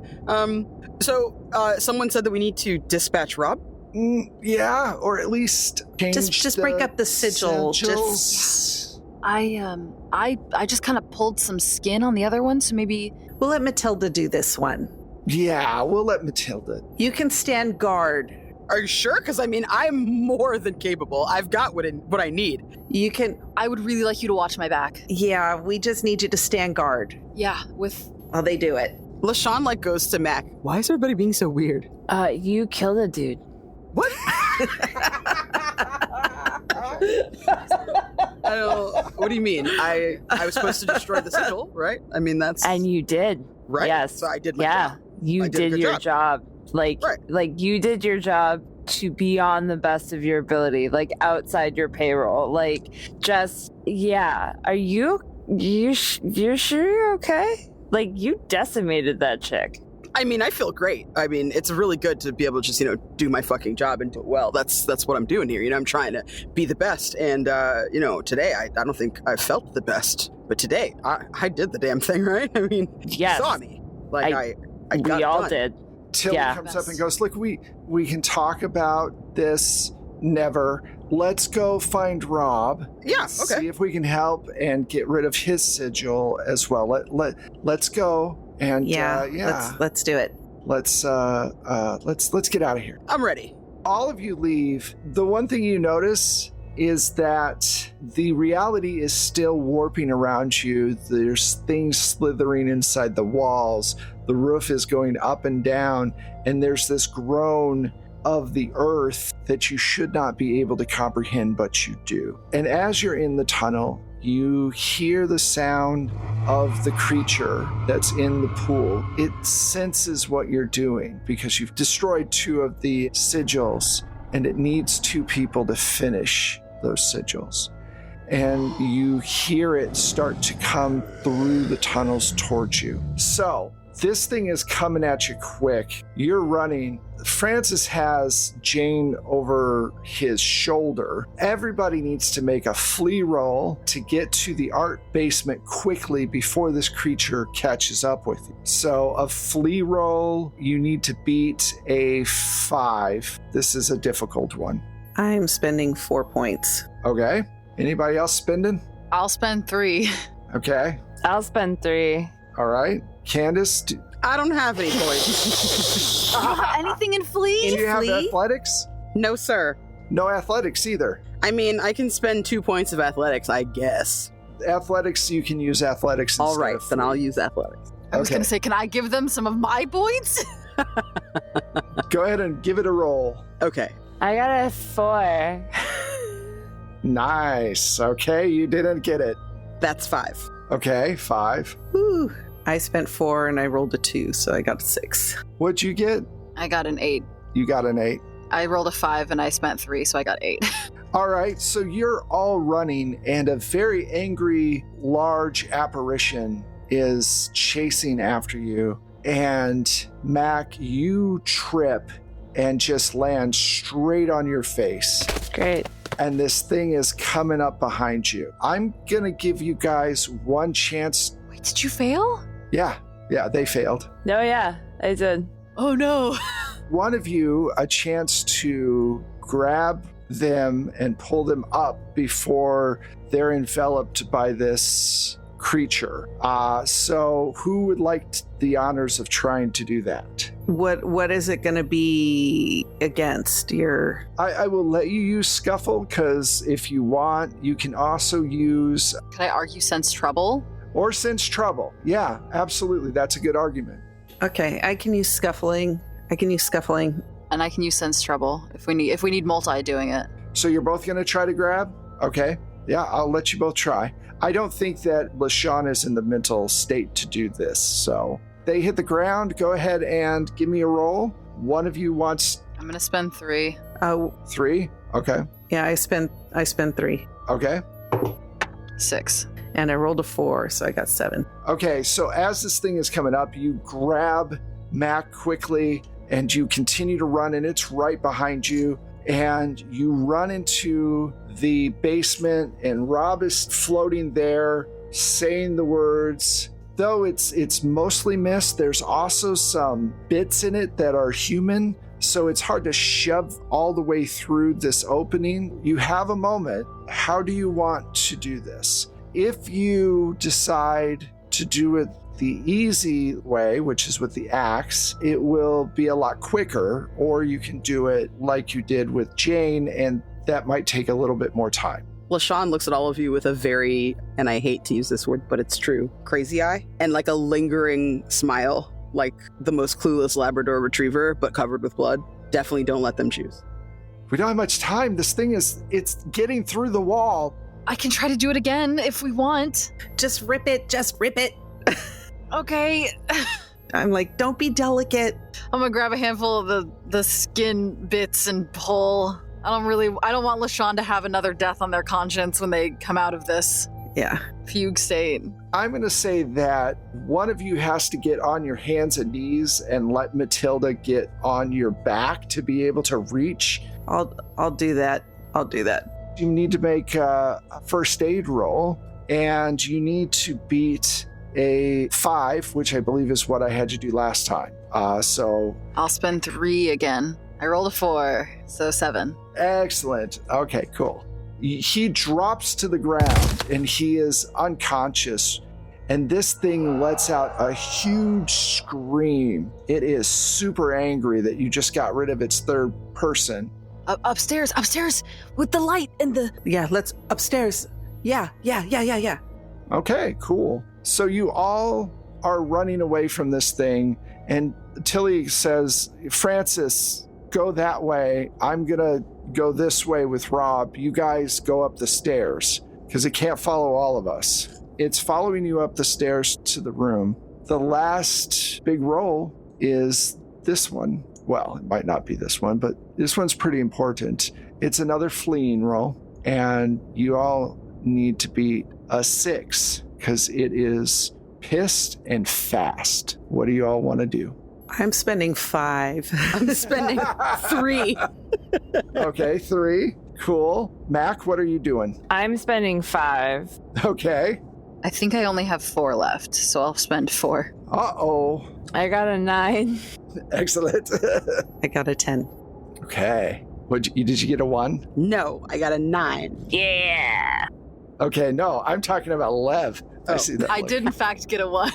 Speaker 4: So someone said that we need to dispatch Rob.
Speaker 2: Yeah, or at least change
Speaker 6: Just break up the sigil.
Speaker 2: sigils.
Speaker 3: I just kind of pulled some skin on the other one, so maybe
Speaker 6: We'll let Matilda do this one.
Speaker 2: Yeah, we'll let Matilda.
Speaker 6: You can stand guard.
Speaker 4: Are you sure? Because, I mean, I'm more than capable. I've got what I need.
Speaker 6: You can...
Speaker 3: I would really like you to watch my back.
Speaker 6: Yeah, we just need you to stand guard
Speaker 3: Yeah, with...
Speaker 6: while they do it.
Speaker 4: LaShawn, like, goes to Mac. Why is everybody being so weird?
Speaker 5: You killed a dude.
Speaker 4: What? What do you mean? I was supposed to destroy the sigil, right? I mean, that's...
Speaker 5: And you did.
Speaker 4: Right?
Speaker 5: Yes.
Speaker 4: So I did my job.
Speaker 5: You
Speaker 4: I did a
Speaker 5: did
Speaker 4: good
Speaker 5: your
Speaker 4: job.
Speaker 5: job. Like you did your job to be on the best of your ability, like outside your payroll. Like, just, yeah. Are you sure you're okay? Like, you decimated that chick.
Speaker 4: I mean, I feel great. I mean, it's really good to be able to just, do my fucking job and do it well. That's what I'm doing here. I'm trying to be the best. And, today I don't think I felt the best. But today, I did the damn thing, right? I mean,
Speaker 5: Yes.
Speaker 4: you saw me. Like, I got
Speaker 5: We all
Speaker 4: done.
Speaker 5: did.
Speaker 2: Tilly
Speaker 5: Yeah.
Speaker 2: comes up and goes, look, we can talk about this. Never. Let's go find Rob.
Speaker 4: Yeah, okay.
Speaker 2: See if we can help and get rid of his sigil as well. Let's go and
Speaker 6: let's do it.
Speaker 2: let's get out of here.
Speaker 4: I'm ready.
Speaker 2: All of you leave. The one thing you notice is that the reality is still warping around you. There's things slithering inside the walls. The roof is going up and down, and there's this groan of the earth that you should not be able to comprehend, but you do. And as you're in the tunnel, you hear the sound of the creature that's in the pool. It senses what you're doing because you've destroyed 2 of the sigils, and it needs 2 people to finish those sigils. And you hear it start to come through the tunnels towards you. So this thing is coming at you quick. You're running. Francis has Jane over his shoulder. Everybody needs to make a flee roll to get to the art basement quickly before this creature catches up with you. So a flee roll, you need to beat a 5. This is a difficult one.
Speaker 6: I'm spending 4 points.
Speaker 2: Okay. Anybody else spending?
Speaker 3: I'll spend 3.
Speaker 2: Okay.
Speaker 5: I'll spend 3.
Speaker 2: All right. Candace, do
Speaker 4: I don't have any points.
Speaker 3: Do you have anything in flee?
Speaker 2: you have
Speaker 6: Flee?
Speaker 2: athletics?
Speaker 4: No, sir.
Speaker 2: No athletics either.
Speaker 4: I mean, I can spend 2 points of athletics, I guess.
Speaker 2: Athletics, you can use athletics instead
Speaker 4: All right,
Speaker 2: of
Speaker 4: then I'll
Speaker 2: flee.
Speaker 4: use athletics.
Speaker 3: I was
Speaker 2: Okay.
Speaker 3: going to say, can I give them some of my points?
Speaker 2: Go ahead and give it a roll.
Speaker 4: Okay.
Speaker 5: I got a 4.
Speaker 2: Nice. Okay, you didn't get it.
Speaker 4: That's 5.
Speaker 2: Okay, 5.
Speaker 6: Woo. I spent 4 and I rolled a 2, so I got a 6.
Speaker 2: What'd you get?
Speaker 3: I got an 8.
Speaker 2: You got an 8.
Speaker 3: I rolled a 5 and I spent 3, so I got 8.
Speaker 2: All right, so you're all running, and a very angry, large apparition is chasing after you. And Mac, you trip and just land straight on your face.
Speaker 5: Great.
Speaker 2: And this thing is coming up behind you. I'm gonna give you guys one chance.
Speaker 3: Wait, did you fail?
Speaker 2: Yeah, they failed.
Speaker 5: No, yeah, I did.
Speaker 3: Oh no.
Speaker 2: One of you a chance to grab them and pull them up before they're enveloped by this creature. So who would like the honors of trying to do that?
Speaker 6: What is it going to be against your?
Speaker 2: I will let you use Scuffle, because if you want, you can also use
Speaker 3: Can I argue sense trouble?
Speaker 2: or Sense Trouble. Yeah, absolutely. That's a good argument.
Speaker 6: Okay, I can use scuffling.
Speaker 3: And I can use sense trouble if we need multi doing it.
Speaker 2: So you're both going to try to grab? Okay. Yeah, I'll let you both try. I don't think that LaShawn is in the mental state to do this. So they hit the ground. Go ahead and give me a roll. One of you wants
Speaker 3: I'm going to spend 3.
Speaker 2: 3. Okay.
Speaker 6: Yeah, I spent 3,
Speaker 2: Okay.
Speaker 3: 6.
Speaker 6: and I rolled a 4, so I got 7.
Speaker 2: Okay. So as this thing is coming up, you grab Mac quickly and you continue to run, and it's right behind you. And you run into the basement, and Rob is floating there saying the words. Though it's mostly mist, there's also some bits in it that are human, so it's hard to shove all the way through this opening. You have a moment. How do you want to do this? If you decide to do it the easy way, which is with the axe, it will be a lot quicker, or you can do it like you did with Jane, and that might take a little bit more time.
Speaker 4: LaShawn looks at all of you with a very, and I hate to use this word, but it's true, crazy eye, and like a lingering smile, like the most clueless Labrador retriever, but covered with blood. Definitely don't let them choose.
Speaker 2: We don't have much time. This thing it's getting through the wall.
Speaker 3: I can try to do it again if we want.
Speaker 6: Just rip it.
Speaker 3: Okay.
Speaker 6: I'm like, don't be delicate.
Speaker 3: I'm gonna grab a handful of the skin bits and pull. I don't want LaShawn to have another death on their conscience when they come out of this.
Speaker 6: Yeah.
Speaker 3: Fugue state.
Speaker 2: I'm going to say that one of you has to get on your hands and knees and let Matilda get on your back to be able to reach.
Speaker 6: I'll do that. I'll do that.
Speaker 2: You need to make a first aid roll, and you need to beat a 5, which I believe is what I had you do last time. So
Speaker 3: I'll spend 3 again. I rolled a 4, so 7.
Speaker 2: excellent. Okay, cool. He drops to the ground and he is unconscious, and this thing lets out a huge scream. It is super angry that you just got rid of its third person.
Speaker 3: Upstairs with the light and the...
Speaker 6: Yeah, let's upstairs. Yeah.
Speaker 2: Okay, cool. So you all are running away from this thing, and Tilly says, Francis, go that way. I'm gonna go this way with Rob. You guys go up the stairs, because it can't follow all of us. It's following you up the stairs to the room. The last big roll is this one. Well, it might not be this one, but this one's pretty important. It's another fleeing roll, and you all need to beat a 6, because it is pissed and fast. What do you all want to do?
Speaker 6: I'm spending 5.
Speaker 4: I'm spending 3.
Speaker 2: Okay, 3. Cool. Mac, what are you doing?
Speaker 5: I'm spending 5.
Speaker 2: Okay.
Speaker 3: I think I only have 4 left, so I'll spend 4.
Speaker 2: Uh-oh.
Speaker 5: I got a 9.
Speaker 2: Excellent.
Speaker 6: I got a 10.
Speaker 2: Okay. Did you get a 1?
Speaker 4: No, I got a 9.
Speaker 5: Yeah.
Speaker 2: Okay, no, I'm talking about Lev. I
Speaker 4: Oh,
Speaker 2: see that.
Speaker 3: I did, in fact, get a 1.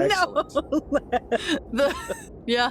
Speaker 2: Excellent.
Speaker 3: Yeah,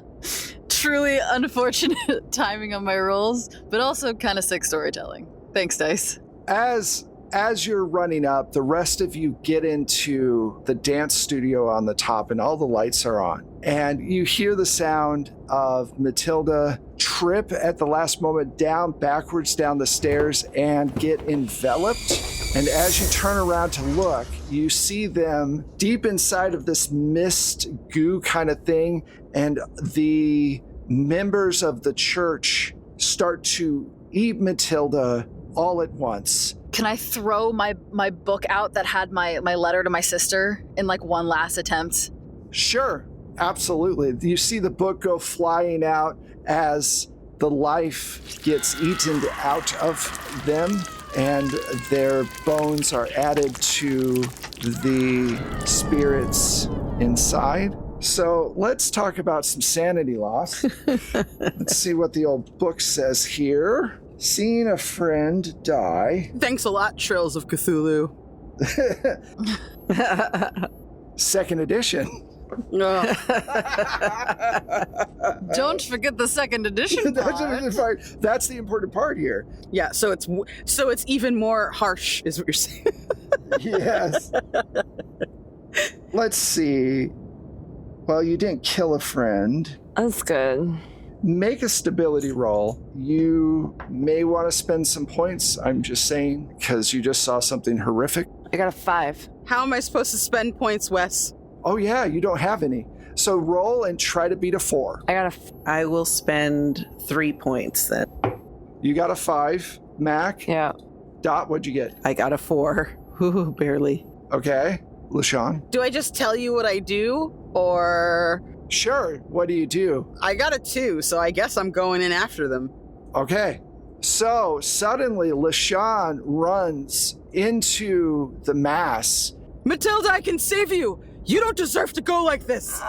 Speaker 3: truly unfortunate timing on my rolls, but also kind of sick storytelling. Thanks, Dice.
Speaker 2: As you're running up, the rest of you get into the dance studio on the top, and all the lights are on. And you hear the sound of Matilda trip at the last moment backwards down the stairs and get enveloped. And as you turn around to look, you see them deep inside of this mist goo kind of thing. And the members of the church start to eat Matilda all at once.
Speaker 3: Can I throw my book out that had my letter to my sister in like one last attempt?
Speaker 2: Sure, absolutely. You see the book go flying out as the life gets eaten out of them, and their bones are added to the spirits inside. So let's talk about some sanity loss. Let's see what the old book says here. Seeing a friend die.
Speaker 4: Thanks a lot, Trills of Cthulhu.
Speaker 2: 2nd edition.
Speaker 4: Ugh.
Speaker 3: Don't forget the 2nd edition part.
Speaker 2: That's the important part here.
Speaker 4: Yeah, so it's even more harsh, is what you're saying.
Speaker 2: Yes. Let's see. Well, you didn't kill a friend.
Speaker 5: That's good.
Speaker 2: Make a stability roll. You may want to spend some points, I'm just saying, because you just saw something horrific.
Speaker 5: I got a 5.
Speaker 4: How am I supposed to spend points, Wes?
Speaker 2: Oh yeah, you don't have any. So roll and try to beat a 4.
Speaker 5: I got
Speaker 6: I will spend 3 points then.
Speaker 2: You got a 5. Mac?
Speaker 5: yeah.
Speaker 2: Dot, what'd you get?
Speaker 6: I got a 4. Ooh, barely.
Speaker 2: Okay. LaShawn?
Speaker 4: Do I just tell you what I do, or...
Speaker 2: Sure. What do you do?
Speaker 4: I got a 2, so I guess I'm going in after them.
Speaker 2: Okay. So suddenly LaShawn runs into the mass.
Speaker 4: Matilda, I can save you! You don't deserve to go like this!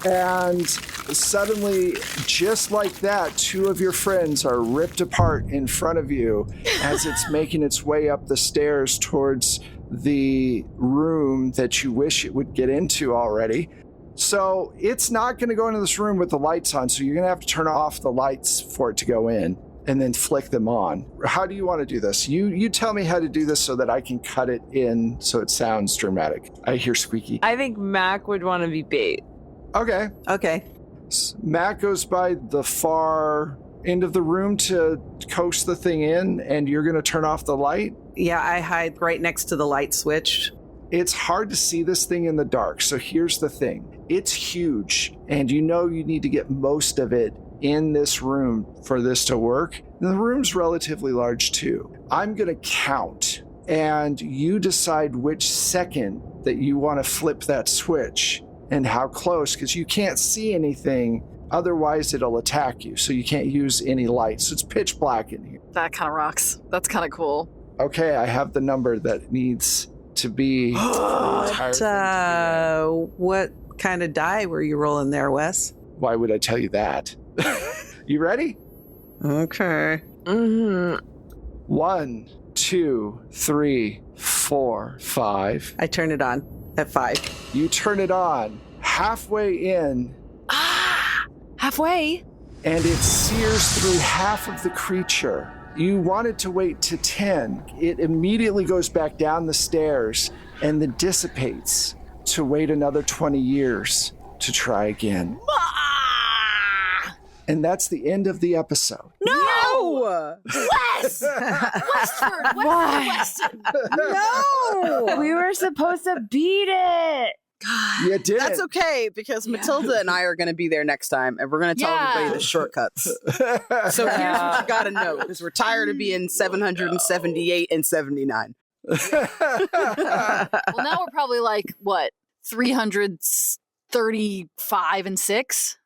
Speaker 2: And suddenly, just like that, 2 of your friends are ripped apart in front of you as it's making its way up the stairs towards the room that you wish it would get into already. So it's not going to go into this room with the lights on, so you're going to have to turn off the lights for it to go in and then flick them on. How do you want to do this? You tell me how to do this so that I can cut it in so it sounds dramatic. I hear squeaky.
Speaker 5: I think Mac would want to be bait.
Speaker 2: Okay.
Speaker 6: Okay.
Speaker 2: Matt goes by the far end of the room to coax the thing in, and you're going to turn off the light?
Speaker 6: Yeah, I hide right next to the light switch.
Speaker 2: It's hard to see this thing in the dark, so here's the thing. It's huge, and you know you need to get most of it in this room for this to work. And the room's relatively large, too. I'm going to count, and you decide which second that you want to flip that switch and how close, because you can't see anything. Otherwise, it'll attack you. So you can't use any light. So it's pitch black in here.
Speaker 3: That kind of rocks. That's kind of cool.
Speaker 2: Okay, I have the number that needs to be.
Speaker 6: What kind of die were you rolling there, Wes?
Speaker 2: Why would I tell you that? You ready?
Speaker 6: Okay.
Speaker 5: Mm-hmm.
Speaker 2: 1, 2, 3, 4, 5.
Speaker 6: I turn it on at 5.
Speaker 2: You turn it on halfway in,
Speaker 3: Halfway.
Speaker 2: and it sears through half of the creature. You wanted to wait to 10. It immediately goes back down the stairs and then dissipates to wait another 20 years to try again. And that's the end of the episode.
Speaker 4: No!
Speaker 3: Wes! Westford! Weston!
Speaker 5: No! We were supposed to beat it.
Speaker 3: God.
Speaker 2: You did
Speaker 4: That's
Speaker 2: it.
Speaker 4: okay, because Matilda and I are going to be there next time, and we're going to tell everybody the shortcuts. So here's what you got to know, because we're tired of being 778 and 79.
Speaker 3: Well, now we're probably like, what, 335 and 6?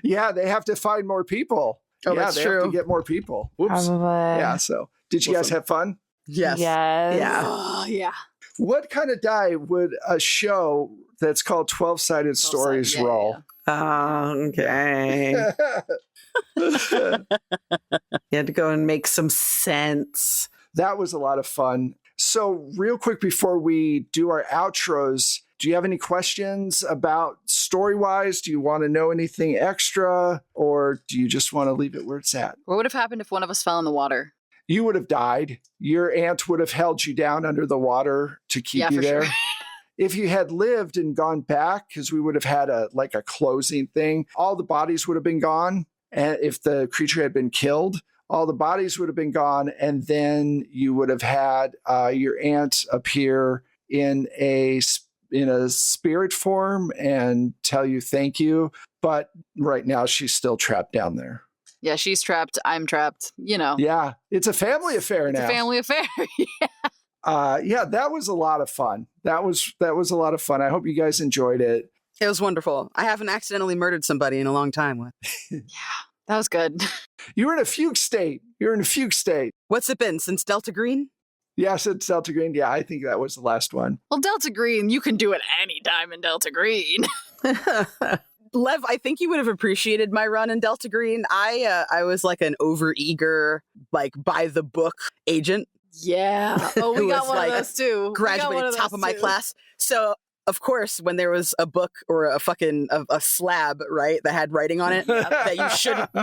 Speaker 2: Yeah, they have to find more people.
Speaker 4: Oh,
Speaker 2: yeah,
Speaker 4: that's
Speaker 2: they
Speaker 4: true.
Speaker 2: have to get more people. Whoops.
Speaker 5: Probably.
Speaker 2: Yeah, so did you guys have fun?
Speaker 4: Yes.
Speaker 5: Yes.
Speaker 6: Yeah.
Speaker 3: Oh, yeah.
Speaker 2: What kind of die would a show that's called 12-Sided Stories
Speaker 3: yeah,
Speaker 2: roll?
Speaker 6: Okay. You had to go and make some sense.
Speaker 2: That was a lot of fun. So real quick before we do our outros, do you have any questions about story-wise? Do you want to know anything extra? Or do you just want to leave it where it's at?
Speaker 3: What would have happened if one of us fell in the water?
Speaker 2: You would have died. Your aunt would have held you down under the water to keep you
Speaker 3: for
Speaker 2: there.
Speaker 3: Sure.
Speaker 2: If you had lived and gone back, because we would have had a closing thing, all the bodies would have been gone. And if the creature had been killed, all the bodies would have been gone. And then you would have had your aunt appear in a spirit form and tell you thank you. But right now she's still trapped down there.
Speaker 3: Yeah, she's trapped. I'm trapped. You know.
Speaker 2: Yeah, it's a family affair now.
Speaker 3: It's a family affair.
Speaker 2: Yeah, that was a lot of fun. That was a lot of fun. I hope you guys enjoyed it.
Speaker 4: It was wonderful. I haven't accidentally murdered somebody in a long time.
Speaker 3: Yeah, that was good.
Speaker 2: You were in a fugue state.
Speaker 4: What's it been since Delta Green?
Speaker 2: Yeah, since Delta Green. Yeah, I think that was the last one.
Speaker 3: Well, Delta Green, you can do it any time in Delta Green.
Speaker 4: Lev, I think you would have appreciated my run in Delta Green. I was like an overeager, like by the book agent.
Speaker 3: Yeah. Oh, we
Speaker 4: Who
Speaker 3: got
Speaker 4: was,
Speaker 3: one
Speaker 4: like,
Speaker 3: of those too.
Speaker 4: Graduated top of my class. So of course, when there was a book or a fucking a slab, right, that had writing on it that you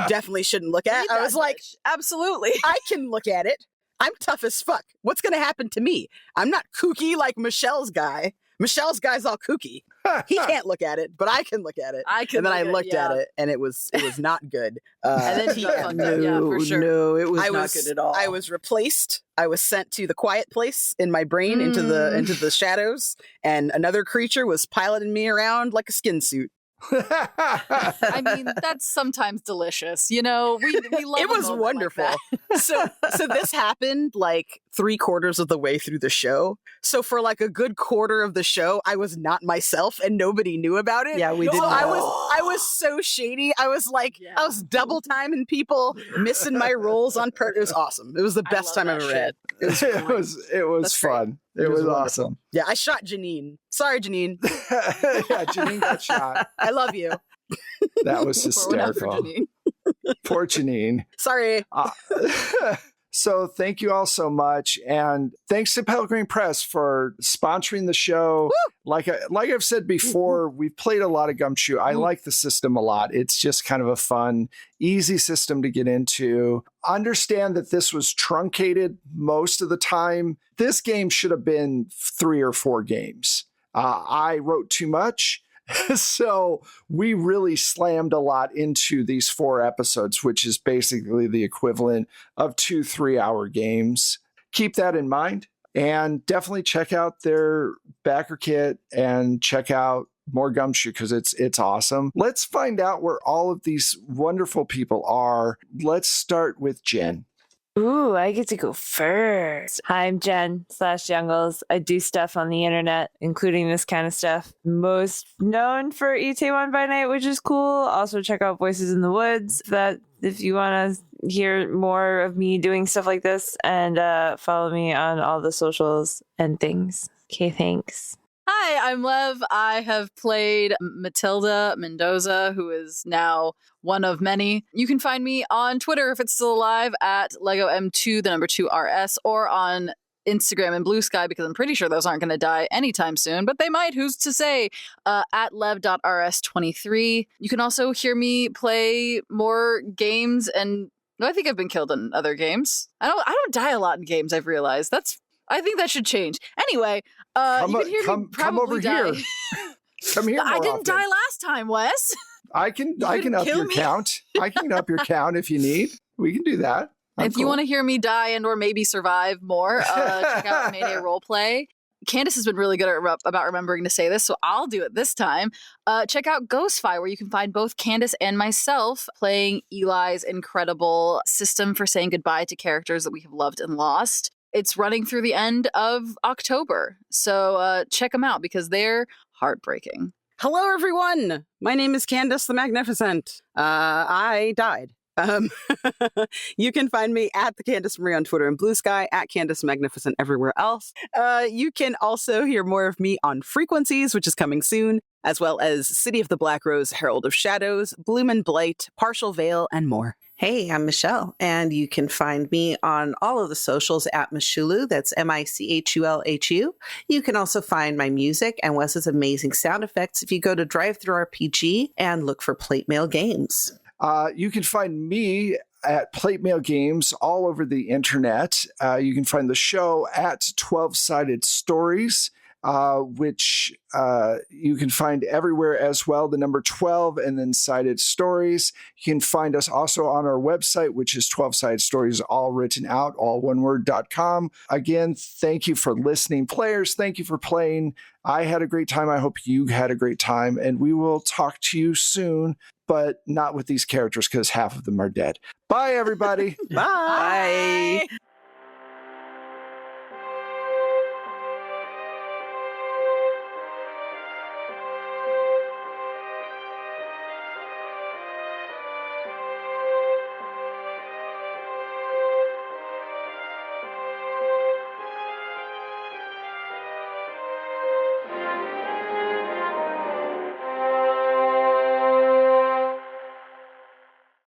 Speaker 4: definitely shouldn't look at, I was like,
Speaker 3: absolutely.
Speaker 4: I can look at it. I'm tough as fuck. What's going to happen to me? I'm not kooky like Michelle's guy. Michelle's guy's all kooky. He can't look at it, but I can look at it. And then I looked at it, and it was not good.
Speaker 3: And then he got fucked up. Yeah, for sure.
Speaker 6: No, it was not good at all.
Speaker 4: I was replaced. I was sent to the quiet place in my brain into the shadows, and another creature was piloting me around like a skin suit.
Speaker 3: I mean, that's sometimes delicious. You know, we love
Speaker 4: it was wonderful.
Speaker 3: Like
Speaker 4: so this happened like 3/4 of the way through the show. So for like a good quarter of the show, I was not myself and nobody knew about it.
Speaker 6: Yeah, we didn't.
Speaker 4: So I was so shady. I was like, I was double timing people, missing my roles on purpose. It was awesome. It was the best time I've ever had.
Speaker 2: It was fun. It was awesome.
Speaker 4: Yeah, I shot Janine. Sorry, Janine.
Speaker 2: Yeah, Janine got shot.
Speaker 4: I love you.
Speaker 2: That was hysterical. Poor Janine.
Speaker 4: Sorry.
Speaker 2: So thank you all so much. And thanks to Pelgrane Press for sponsoring the show. Woo! Like I've said before, we've played a lot of Gumshoe. I like the system a lot. It's just kind of a fun, easy system to get into. Understand that this was truncated most of the time. This game should have been 3 or 4 games. I wrote too much. So we really slammed a lot into these 4 episodes, which is basically the equivalent of 2 3-hour games. Keep that in mind, and definitely check out their backer kit and check out more Gumshoe because it's awesome. Let's find out where all of these wonderful people are. Let's start with Jen.
Speaker 5: Ooh, I get to go first. Hi, I'm Jen /Youngles. I do stuff on the internet, including this kind of stuff. Most known for ET1 by Night, which is cool. Also check out Voices in the Woods if you want to hear more of me doing stuff like this. And follow me on all the socials and things. Okay, thanks.
Speaker 3: Hi, I'm Lev. I have played Matilda Mendoza, who is now one of many. You can find me on Twitter, if it's still alive, at LegoM2, the number 2RS, or on Instagram and Blue Sky, because I'm pretty sure those aren't going to die anytime soon, but they might, who's to say, at lev.rs23. You can also hear me play more games, and I think I've been killed in other games. I don't die a lot in games, I've realized. I think that should change. Anyway, you can hear me
Speaker 2: come over
Speaker 3: die.
Speaker 2: here. Come here.
Speaker 3: I didn't
Speaker 2: often.
Speaker 3: die last time, Wes.
Speaker 2: I can up your count. I can up your count if you need. We can do that.
Speaker 3: If you want to hear me die and or maybe survive more, check out Mayday Roleplay. Candace has been really good about remembering to say this, so I'll do it this time. Check out Ghostfire, where you can find both Candace and myself playing Eli's incredible system for saying goodbye to characters that we have loved and lost. It's running through the end of October, so check them out because they're heartbreaking.
Speaker 4: Hello, everyone. My name is Candace the Magnificent. I died. You can find me at the Candace Marie on Twitter and Blue Sky, at Candace Magnificent everywhere else. You can also hear more of me on Frequencies, which is coming soon, as well as City of the Black Rose, Herald of Shadows, Bloom and Blight, Partial Veil, and more.
Speaker 6: Hey, I'm Michelle, and you can find me on all of the socials at Michulu. That's MICHULHU. You can also find my music and Wes's amazing sound effects if you go to DriveThruRPG and look for Plate Mail Games.
Speaker 2: You can find me at Plate Mail Games all over the internet. You can find the show at 12-Sided Stories, which you can find everywhere as well, the number 12 and then Sided Stories. You can find us also on our website, which is 12-Sided Stories, all written out, all one word.com. Again, thank you for listening. Players, thank you for playing. I had a great time. I hope you had a great time, and we will talk to you soon, but not with these characters because half of them are dead. Bye, everybody.
Speaker 4: Bye.
Speaker 3: Bye.